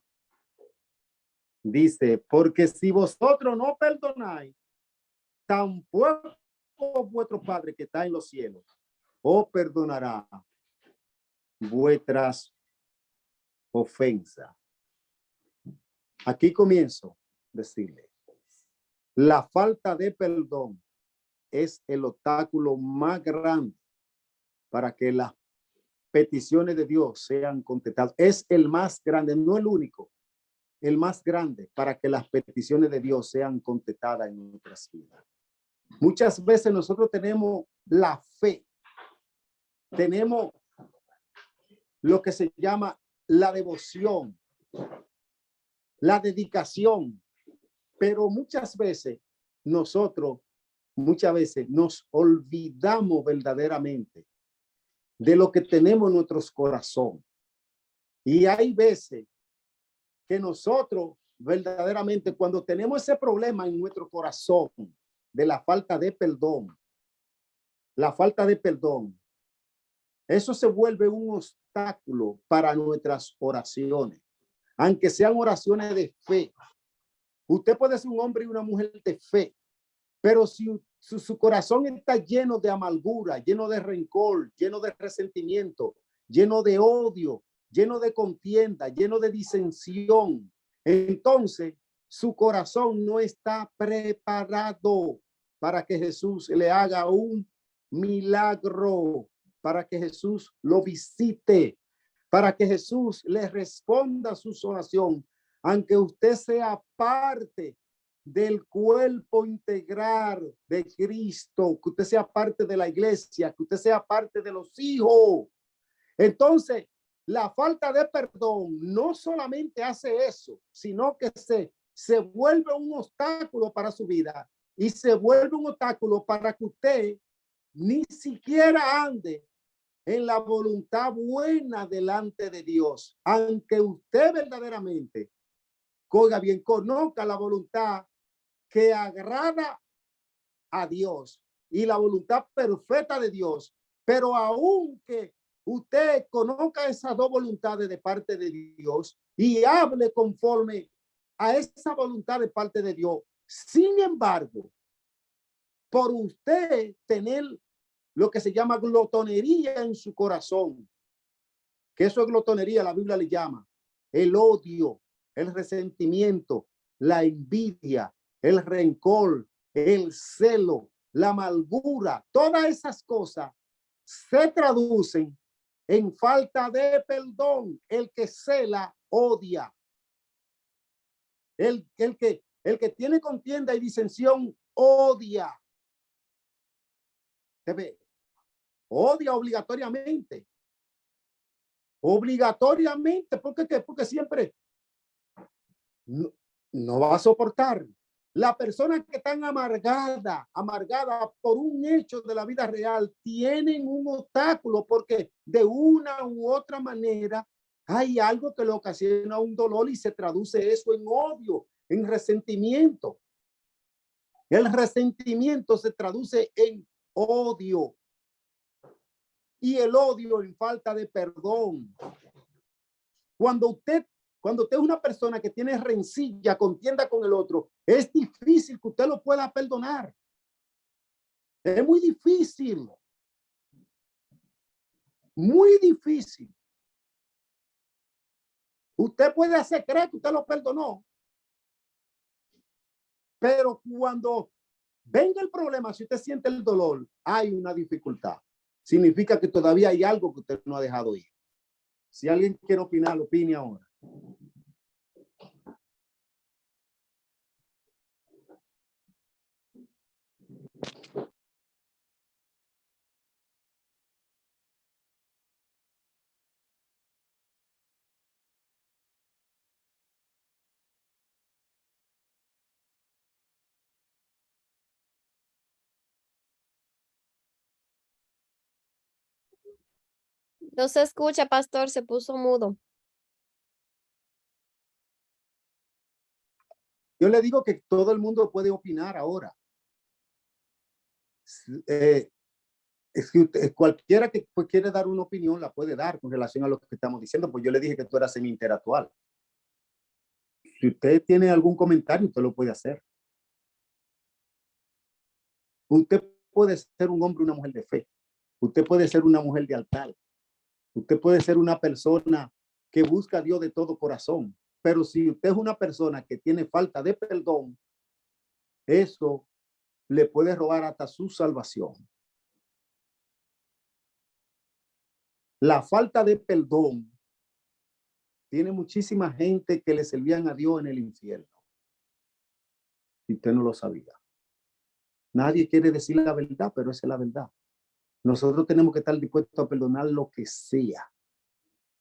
Dice, porque si vosotros no perdonáis, tampoco vuestro Padre que está en los cielos os perdonará vuestras ofensas. Aquí comienzo a decirle, la falta de perdón es el obstáculo más grande para que las peticiones de Dios sean contestadas. Es el más grande, no el único, el más grande para que las peticiones de Dios sean contestadas en nuestras vidas. Muchas veces nosotros tenemos la fe, tenemos lo que se llama la devoción, la dedicación, pero muchas veces nos olvidamos verdaderamente de lo que tenemos en nuestros corazones. Y hay veces que nosotros verdaderamente cuando tenemos ese problema en nuestro corazón de la falta de perdón, eso se vuelve un obstáculo para nuestras oraciones, aunque sean oraciones de fe. Usted puede ser un hombre y una mujer de fe, pero si su corazón está lleno de amargura, lleno de rencor, lleno de resentimiento, lleno de odio, lleno de contienda, lleno de disensión, entonces su corazón no está preparado para que Jesús le haga un milagro, para que Jesús lo visite, para que Jesús le responda a su oración, aunque usted sea parte del cuerpo integral de Cristo, que usted sea parte de la iglesia, que usted sea parte de los hijos. Entonces, la falta de perdón no solamente hace eso, sino que se vuelve un obstáculo para su vida y se vuelve un obstáculo para que usted ni siquiera ande en la voluntad buena delante de Dios, aunque usted verdaderamente, oiga bien, conozca la voluntad que agrada a Dios y la voluntad perfecta de Dios, pero aunque usted conozca esas dos voluntades de parte de Dios y hable conforme a esa voluntad de parte de Dios, sin embargo, por usted tener lo que se llama glotonería en su corazón, que eso es glotonería, la Biblia le llama el odio, el resentimiento, la envidia, el rencor, el celo, la amargura, todas esas cosas se traducen en falta de perdón. El que cela odia. El que tiene contienda y disensión odia. Debe, odia obligatoriamente. Obligatoriamente. ¿Por qué? Porque siempre no va a soportar. La persona que está amargada por un hecho de la vida real, tienen un obstáculo porque de una u otra manera hay algo que le ocasiona un dolor y se traduce eso en odio, en resentimiento. El resentimiento se traduce en odio y el odio en falta de perdón. Cuando usted es una persona que tiene rencilla, contienda con el otro, es difícil que usted lo pueda perdonar. Es muy difícil. Muy difícil. Usted puede hacer creer que usted lo perdonó. Pero cuando venga el problema, si usted siente el dolor, hay una dificultad. Significa que todavía hay algo que usted no ha dejado ir. Si alguien quiere opinar, opine ahora. No se escucha, pastor, se puso mudo. Yo le digo que todo el mundo puede opinar ahora. Es que cualquiera que quiere dar una opinión la puede dar con relación a lo que estamos diciendo, pues yo le dije que tú eras semi-interactual. Si usted tiene algún comentario, usted lo puede hacer. Usted puede ser un hombre o una mujer de fe. Usted puede ser una mujer de altar. Usted puede ser una persona que busca a Dios de todo corazón. Pero si usted es una persona que tiene falta de perdón, eso le puede robar hasta su salvación. La falta de perdón tiene muchísima gente que le servían a Dios en el infierno. Si usted no lo sabía. Nadie quiere decir la verdad, pero esa es la verdad. Nosotros tenemos que estar dispuestos a perdonar lo que sea.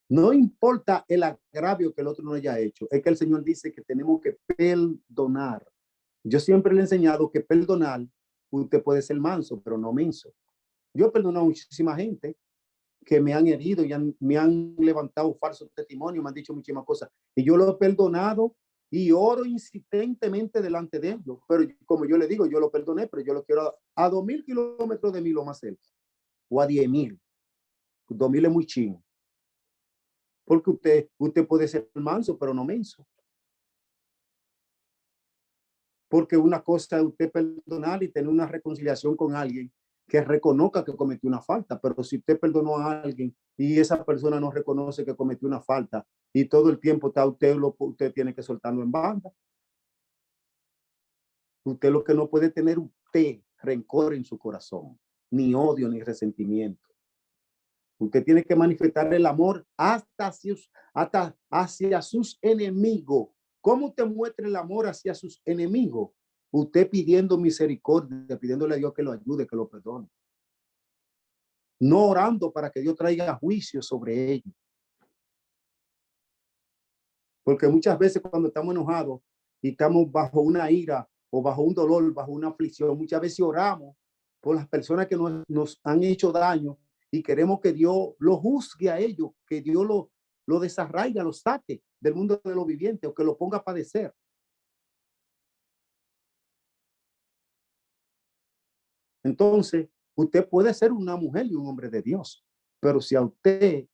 No importa el agravio que el otro no haya hecho. Es que el Señor dice que tenemos que perdonar. Yo siempre le he enseñado que perdonar, usted puede ser manso, pero no menso. Yo he perdonado a muchísima gente que me han herido y me han levantado falsos testimonios, me han dicho muchísimas cosas. Y yo lo he perdonado y oro insistentemente delante de ellos. Pero como yo le digo, yo lo perdoné, pero yo lo quiero a 2,000 kilómetros de mí lo más cerca. O a 10,000. 2,000 es muy chino. Porque usted puede ser manso, pero no menso. Porque una cosa es usted perdonar y tener una reconciliación con alguien que reconozca que cometió una falta, pero si usted perdonó a alguien y esa persona no reconoce que cometió una falta y todo el tiempo está usted tiene que soltarlo en banda. Usted lo que no puede tener usted rencor en su corazón, ni odio ni resentimiento. Usted tiene que manifestar el amor hasta hacia sus enemigos. ¿Cómo usted muestra el amor hacia sus enemigos? Usted pidiendo misericordia, pidiéndole a Dios que lo ayude, que lo perdone. No orando para que Dios traiga juicio sobre ellos. Porque muchas veces cuando estamos enojados y estamos bajo una ira o bajo un dolor, bajo una aflicción, muchas veces oramos por las personas que nos han hecho daño y queremos que Dios lo juzgue a ellos, que Dios lo desarraiga, lo saque del mundo de los vivientes o que lo ponga a padecer. Entonces, usted puede ser una mujer y un hombre de Dios, pero si a usted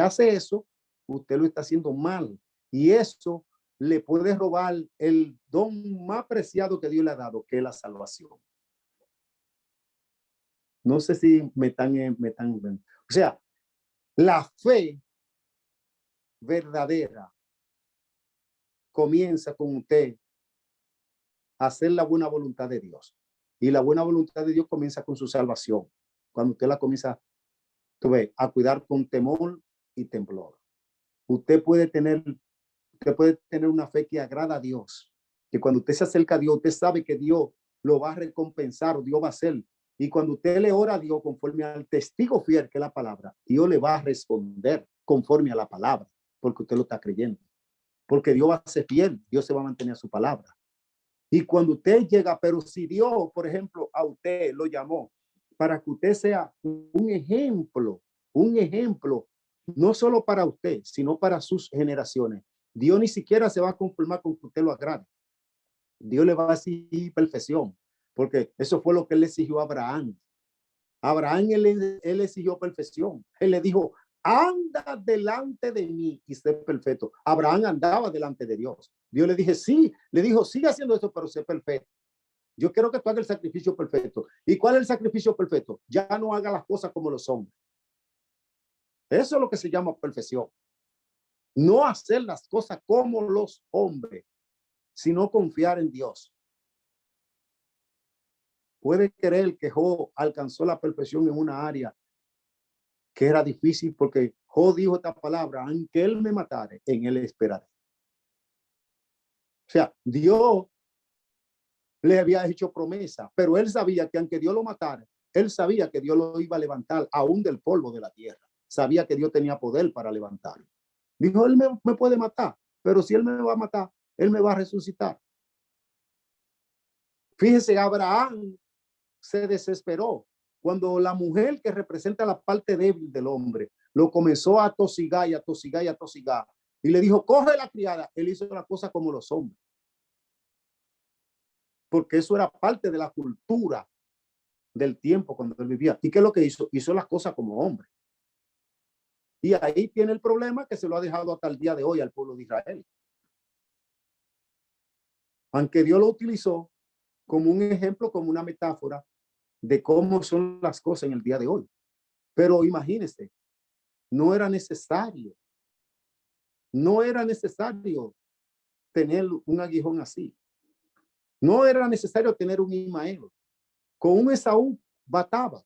hace eso, usted lo está haciendo mal y eso le puede robar el don más preciado que Dios le ha dado, que es la salvación. No sé si me están. O sea, la fe verdadera comienza con usted a hacer la buena voluntad de Dios. Y la buena voluntad de Dios comienza con su salvación. Cuando usted la comienza a cuidar con temor y temblor. Usted usted puede tener una fe que agrada a Dios. Que cuando usted se acerca a Dios, usted sabe que Dios lo va a recompensar, Dios va a hacer. Y cuando usted le ora a Dios conforme al testigo fiel que es la palabra, Dios le va a responder conforme a la palabra, porque usted lo está creyendo. Porque Dios va a ser fiel, Dios se va a mantener a su palabra. Y cuando usted llega, pero si Dios, por ejemplo, a usted lo llamó para que usted sea un ejemplo, no solo para usted, sino para sus generaciones. Dios ni siquiera se va a conformar con que usted lo agrade. Dios le va a exigir perfección, porque eso fue lo que él le exigió a Abraham. Abraham, él exigió perfección. Él le dijo, anda delante de mí y sé perfecto. Abraham andaba delante de Dios. Dios le dije, sí, le dijo, sigue haciendo eso, pero sé perfecto. Yo quiero que tú hagas el sacrificio perfecto. ¿Y cuál es el sacrificio perfecto? Ya no haga las cosas como los hombres. Eso es lo que se llama perfección. No hacer las cosas como los hombres, sino confiar en Dios. Puede creer que Job alcanzó la perfección en una área que era difícil, porque Job dijo esta palabra, aunque él me matare, en él esperaré. O sea, Dios le había hecho promesa, pero él sabía que aunque Dios lo matara, él sabía que Dios lo iba a levantar aún del polvo de la tierra. Sabía que Dios tenía poder para levantarlo. Dijo, él me puede matar, pero si él me va a matar, él me va a resucitar. Fíjese, Abraham se desesperó cuando la mujer que representa la parte débil del hombre lo comenzó a tosigar y a tosigar y a tosigar. Y le dijo, coge la criada. Él hizo la cosa como los hombres. Porque eso era parte de la cultura del tiempo cuando él vivía. ¿Y qué es lo que hizo? Hizo las cosas como hombre. Y ahí tiene el problema que se lo ha dejado hasta el día de hoy al pueblo de Israel. Aunque Dios lo utilizó como un ejemplo, como una metáfora de cómo son las cosas en el día de hoy. Pero imagínense, no era necesario tener un aguijón así. No era necesario tener un Ismael. Con un Esaú bataba.